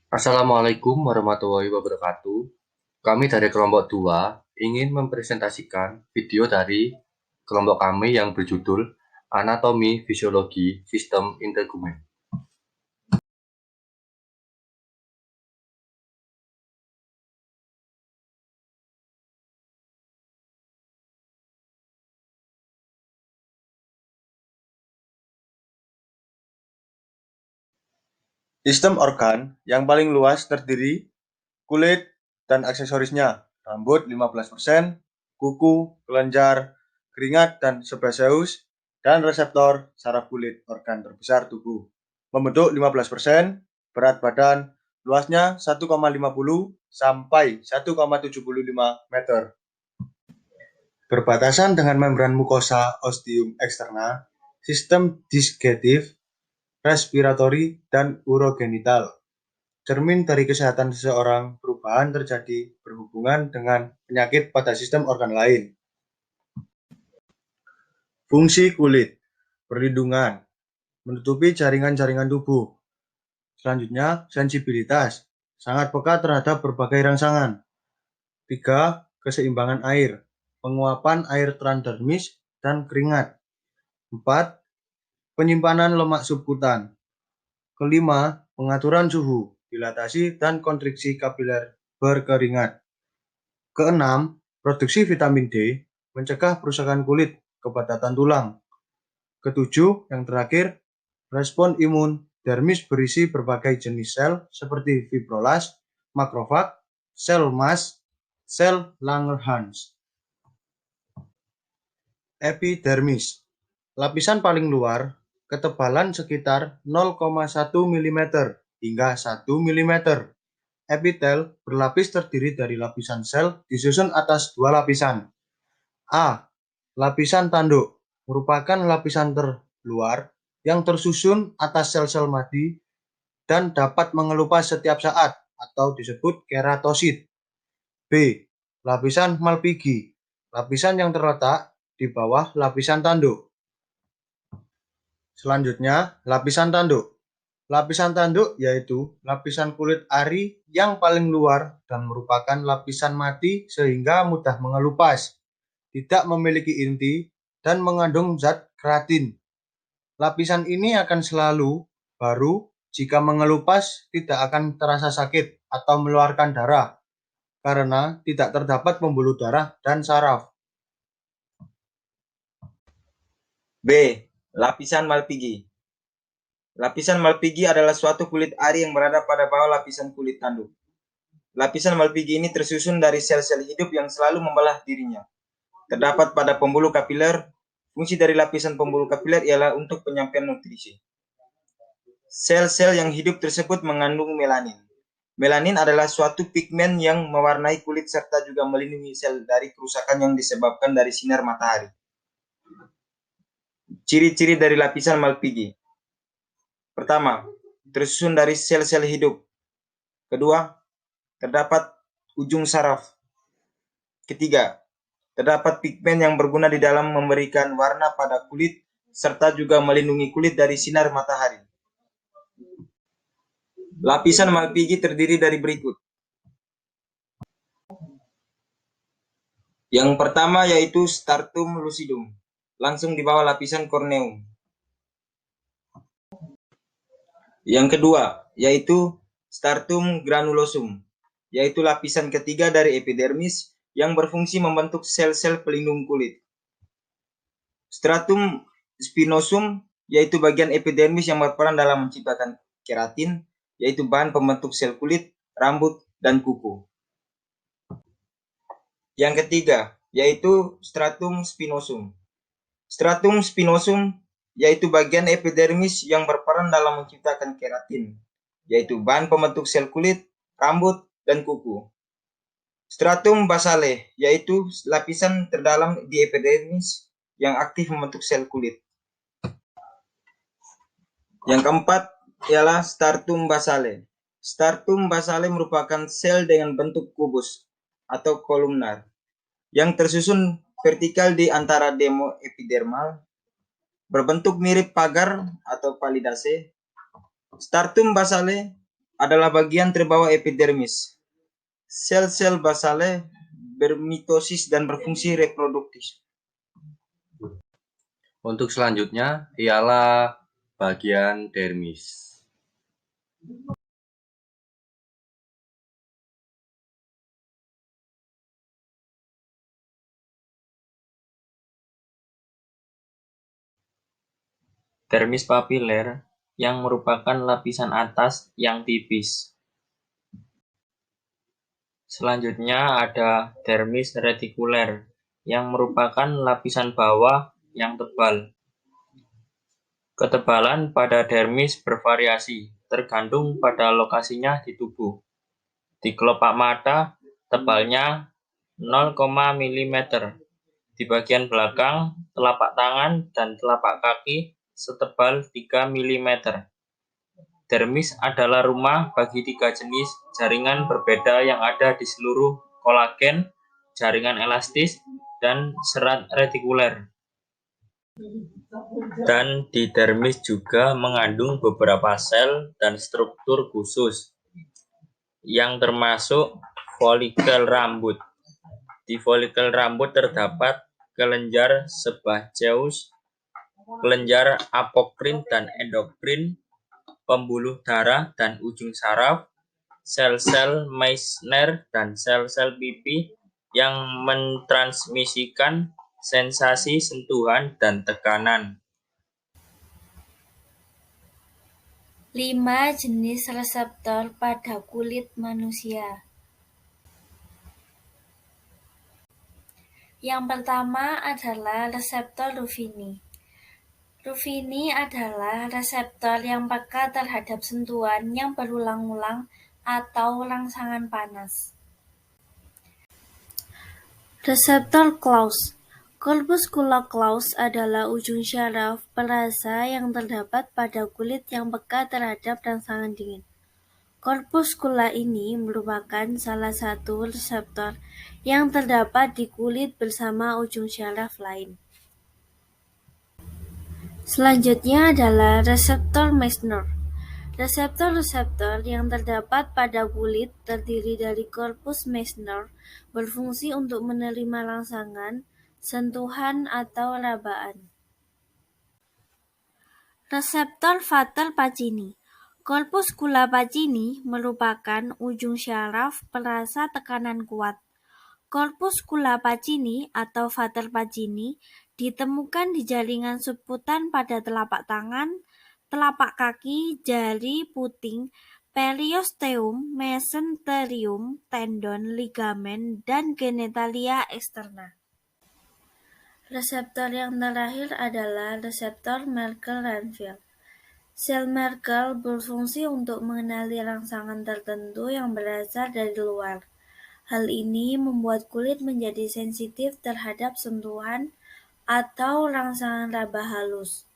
Assalamualaikum warahmatullahi wabarakatuh. Kami dari kelompok 2 ingin mempresentasikan video dari kelompok kami yang berjudul Anatomi Fisiologi Sistem Integumen. Sistem organ yang paling luas terdiri kulit dan aksesorisnya, rambut 15%, kuku, kelenjar, keringat dan sebaceus, dan reseptor saraf kulit organ terbesar tubuh. Membentuk 15%, berat badan, luasnya 1,50 sampai 1,75 meter. Berbatasan dengan membran mukosa ostium eksterna, sistem digestif, respiratori, dan urogenital. Cermin dari kesehatan seseorang, perubahan terjadi berhubungan dengan penyakit pada sistem organ lain. Fungsi kulit, perlindungan, menutupi jaringan-jaringan tubuh. Selanjutnya, sensibilitas, sangat peka terhadap berbagai rangsangan. 3. Keseimbangan air, penguapan air transdermis dan keringat. 4. Penyimpanan lemak subkutan. Kelima, pengaturan suhu, dilatasi dan kontriksi kapiler berkeringat. Keenam, produksi vitamin D, mencegah perusakan kulit, kepadatan tulang. Ketujuh, yang terakhir, respon imun, dermis berisi berbagai jenis sel seperti fibrolas, makrofag, sel mast, sel Langerhans. Epidermis, lapisan paling luar, ketebalan sekitar 0,1 mm hingga 1 mm. Epitel berlapis terdiri dari lapisan sel disusun atas dua lapisan. A. Lapisan tanduk merupakan lapisan terluar yang tersusun atas sel-sel mati dan dapat mengelupas setiap saat atau disebut keratosit. B. Lapisan Malpighi, lapisan yang terletak di bawah lapisan tanduk. Selanjutnya, lapisan tanduk. Lapisan tanduk yaitu lapisan kulit ari yang paling luar dan merupakan lapisan mati sehingga mudah mengelupas, tidak memiliki inti, dan mengandung zat keratin. Lapisan ini akan selalu baru jika mengelupas tidak akan terasa sakit atau mengeluarkan darah karena tidak terdapat pembuluh darah dan saraf. B. Lapisan Malpighi. Lapisan Malpighi adalah suatu kulit ari yang berada pada bawah lapisan kulit tanduk. Lapisan Malpighi ini tersusun dari sel-sel hidup yang selalu membelah dirinya. Terdapat pada pembuluh kapiler. Fungsi dari lapisan pembuluh kapiler ialah untuk penyampaian nutrisi. Sel-sel yang hidup tersebut mengandung melanin. Melanin adalah suatu pigmen yang mewarnai kulit serta juga melindungi sel dari kerusakan yang disebabkan dari sinar matahari. Ciri-ciri dari lapisan Malpighi. Pertama, tersusun dari sel-sel hidup. Kedua, terdapat ujung saraf. Ketiga, terdapat pigmen yang berguna di dalam memberikan warna pada kulit serta juga melindungi kulit dari sinar matahari. Lapisan Malpighi terdiri dari berikut. Yang pertama yaitu stratum lucidum, langsung di bawah lapisan corneum. Yang kedua yaitu stratum granulosum, yaitu lapisan ketiga dari epidermis yang berfungsi membentuk sel-sel pelindung kulit. Stratum spinosum, yaitu bagian epidermis yang berperan dalam menciptakan keratin, yaitu bahan pembentuk sel kulit, rambut, dan kuku. Yang ketiga yaitu stratum spinosum. Stratum spinosum yaitu bagian epidermis yang berperan dalam menciptakan keratin, yaitu bahan pembentuk sel kulit, rambut, dan kuku. Stratum basale yaitu lapisan terdalam di epidermis yang aktif membentuk sel kulit. Yang keempat ialah stratum basale. Stratum basale merupakan sel dengan bentuk kubus atau kolumnar yang tersusun vertikal di antara demo epidermal, berbentuk mirip pagar atau palidase. Stratum basale adalah bagian terbawah epidermis. Sel-sel basale bermitosis dan berfungsi reproduktif. Untuk selanjutnya ialah bagian dermis. Dermis papiler yang merupakan lapisan atas yang tipis. Selanjutnya ada dermis retikuler yang merupakan lapisan bawah yang tebal. Ketebalan pada dermis bervariasi, tergantung pada lokasinya di tubuh. Di kelopak mata, tebalnya 0, mm. Di bagian belakang, telapak tangan dan telapak kaki setebal 3 mm. Dermis adalah rumah bagi 3 jenis jaringan berbeda yang ada di seluruh kolagen, jaringan elastis, dan serat retikuler. Dan di dermis juga mengandung beberapa sel dan struktur khusus, yang termasuk folikel rambut. Di folikel rambut terdapat kelenjar sebaceus, kelenjar apokrin dan endokrin, pembuluh darah dan ujung saraf, sel-sel Meissner dan sel-sel pipi yang mentransmisikan sensasi sentuhan dan tekanan. 5 jenis reseptor pada kulit manusia. Yang pertama adalah reseptor Ruffini. Ruffini adalah reseptor yang peka terhadap sentuhan yang berulang-ulang atau rangsangan panas. Reseptor Claus. Corpuscula claus adalah ujung syaraf perasa yang terdapat pada kulit yang peka terhadap rangsangan dingin. Corpuscula ini merupakan salah satu reseptor yang terdapat di kulit bersama ujung syaraf lain. Selanjutnya adalah reseptor Meissner. Reseptor-reseptor yang terdapat pada kulit terdiri dari korpus Meissner berfungsi untuk menerima rangsangan, sentuhan, atau rabaan. Reseptor Vater Pacini. Corpuscula Pacini merupakan ujung syaraf perasa tekanan kuat. Corpuscula Pacini atau Vater Pacini ditemukan di jaringan subkutan pada telapak tangan, telapak kaki, jari, puting, periosteum, mesenterium, tendon, ligamen, dan genitalia eksterna. Reseptor yang terakhir adalah reseptor Merkel-Renfield. Sel Merkel berfungsi untuk mengenali rangsangan tertentu yang berasal dari luar. Hal ini membuat kulit menjadi sensitif terhadap sentuhan atau rangsangan raba halus.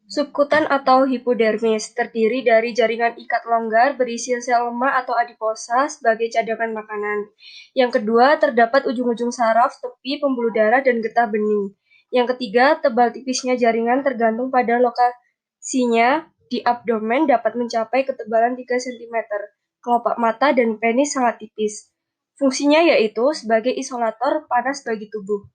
Subkutan atau hipodermis terdiri dari jaringan ikat longgar berisi sel lemak atau adiposa sebagai cadangan makanan. Yang kedua, terdapat ujung-ujung saraf, tepi, pembuluh darah, dan getah bening. Yang ketiga, tebal tipisnya jaringan tergantung pada lokasinya. Di abdomen dapat mencapai ketebalan 3 cm. Kelopak mata dan penis sangat tipis. Fungsinya yaitu sebagai isolator panas bagi tubuh.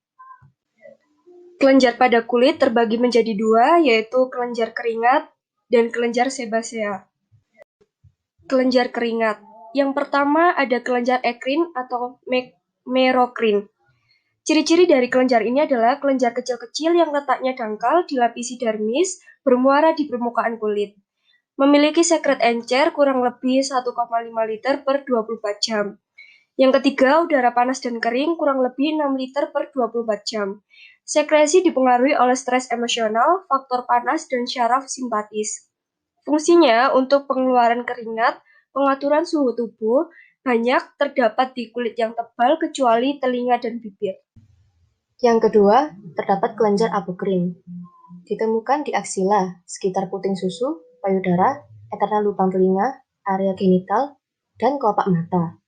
Kelenjar pada kulit terbagi menjadi 2, yaitu kelenjar keringat dan kelenjar sebasea. Kelenjar keringat. Yang pertama ada kelenjar ekrin atau merokrin. Ciri-ciri dari kelenjar ini adalah kelenjar kecil-kecil yang letaknya dangkal dilapisi dermis, bermuara di permukaan kulit. Memiliki sekret encer kurang lebih 1,5 liter per 24 jam. Yang ketiga, udara panas dan kering kurang lebih 6 liter per 24 jam. Sekresi dipengaruhi oleh stres emosional, faktor panas, dan syaraf simpatis. Fungsinya untuk pengeluaran keringat, pengaturan suhu tubuh, banyak terdapat di kulit yang tebal kecuali telinga dan bibir. Yang kedua, terdapat kelenjar apokrin. Ditemukan di aksila, sekitar puting susu, payudara, eksternal lubang telinga, area genital, dan kelopak mata.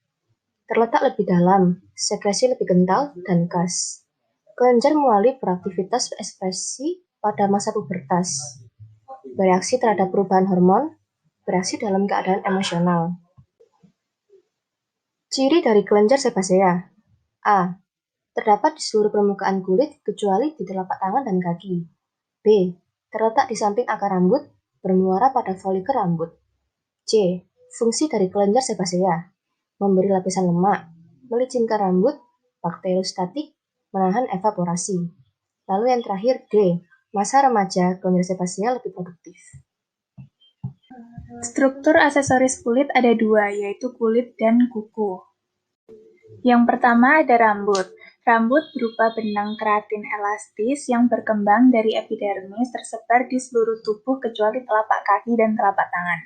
Terletak lebih dalam, sekresi lebih kental dan khas. Kelenjar mulai beraktivitas ekspresi pada masa pubertas, bereaksi terhadap perubahan hormon, beraksi dalam keadaan emosional. Ciri dari kelenjar sebasea. A. Terdapat di seluruh permukaan kulit kecuali di telapak tangan dan kaki. B. Terletak di samping akar rambut, bermuara pada folikel rambut. C. Fungsi dari kelenjar sebasea. Memberi lapisan lemak, melicinkan rambut, bakteriostatik, menahan evaporasi. Lalu yang terakhir D. Masa remaja kelenjar sebasea lebih produktif. Struktur aksesoris kulit ada dua, yaitu kulit dan kuku. Yang pertama ada rambut. Rambut berupa benang keratin elastis yang berkembang dari epidermis tersebar di seluruh tubuh kecuali telapak kaki dan telapak tangan.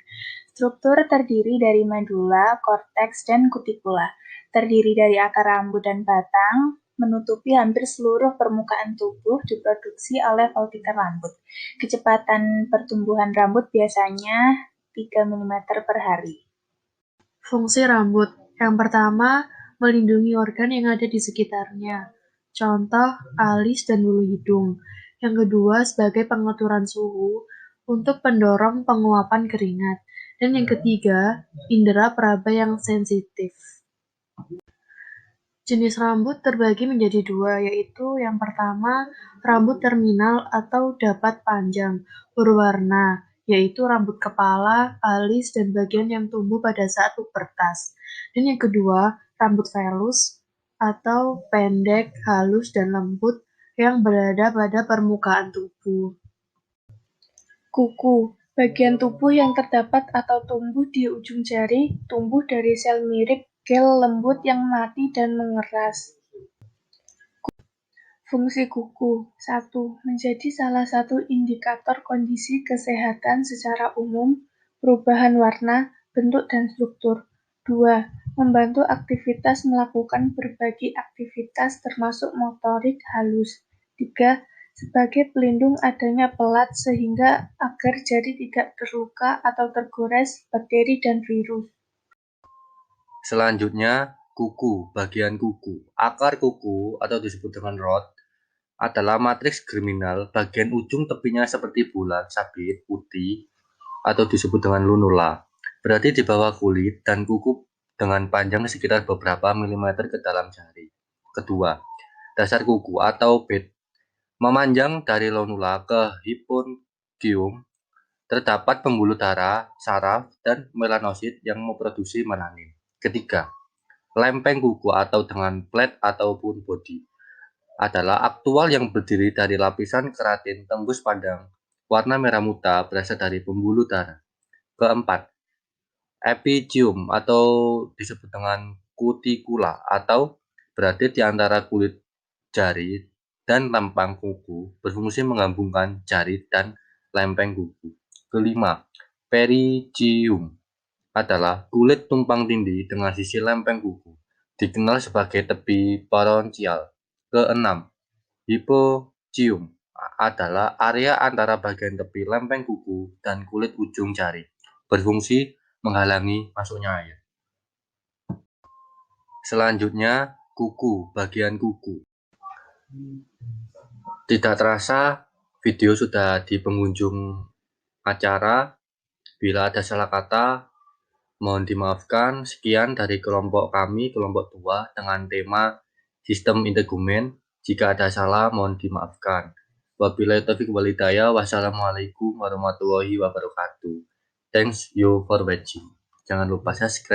Struktur terdiri dari medula, korteks, dan kutikula. Terdiri dari akar rambut dan batang, menutupi hampir seluruh permukaan tubuh diproduksi oleh follikel rambut. Kecepatan pertumbuhan rambut biasanya 3 mm per hari. Fungsi rambut. Yang pertama, melindungi organ yang ada di sekitarnya. Contoh, alis dan bulu hidung. Yang kedua, sebagai pengaturan suhu untuk pendorong penguapan keringat. Dan yang ketiga, indera peraba yang sensitif. Jenis rambut terbagi menjadi dua, yaitu yang pertama, rambut terminal atau dapat panjang, berwarna, yaitu rambut kepala, alis, dan bagian yang tumbuh pada saat pubertas. Dan yang kedua, rambut velus atau pendek, halus, dan lembut yang berada pada permukaan tubuh. Kuku, bagian tubuh yang terdapat atau tumbuh di ujung jari, tumbuh dari sel mirip gel lembut yang mati dan mengeras. Fungsi kuku. 1. Menjadi salah satu indikator kondisi kesehatan secara umum, perubahan warna, bentuk, dan struktur. 2. Membantu aktivitas melakukan berbagai aktivitas termasuk motorik halus. 3. Sebagai pelindung adanya pelat sehingga agar jari tidak terluka atau tergores bakteri dan virus. Selanjutnya, kuku, bagian kuku. Akar kuku atau disebut dengan rod adalah matriks germinal, bagian ujung tepinya seperti bulat, sabit, putih, atau disebut dengan lunula. Berada di bawah kulit dan kuku dengan panjang sekitar beberapa milimeter ke dalam jari. Kedua, dasar kuku atau bed memanjang dari lunula ke hipondium. Terdapat pembuluh darah, saraf, dan melanosit yang memproduksi melanin. Ketiga, lempeng kuku atau dengan plate ataupun body adalah aktual yang berdiri dari lapisan keratin tembus padang warna merah muda berasal dari pembuluh darah. Keempat, epicium atau disebut dengan kutikula atau berada di antara kulit jari dan lempeng kuku, berfungsi menggabungkan jari dan lempeng kuku. Kelima, pericium adalah kulit tumpang tindih dengan sisi lempeng kuku, dikenal sebagai tepi paronchial. Keenam, hipocium adalah area antara bagian tepi lempeng kuku dan kulit ujung jari, berfungsi menghalangi masuknya air. Selanjutnya, kuku, bagian kuku. Tidak terasa, video sudah di penghujung acara. Bila ada salah kata, mohon dimaafkan. Sekian dari kelompok kami, kelompok 2 dengan tema sistem integumen. Jika ada salah, mohon dimaafkan. Wabillahi taufiq wal hidayah. Wassalamualaikum warahmatullahi wabarakatuh. Thanks you for watching. Jangan lupa subscribe.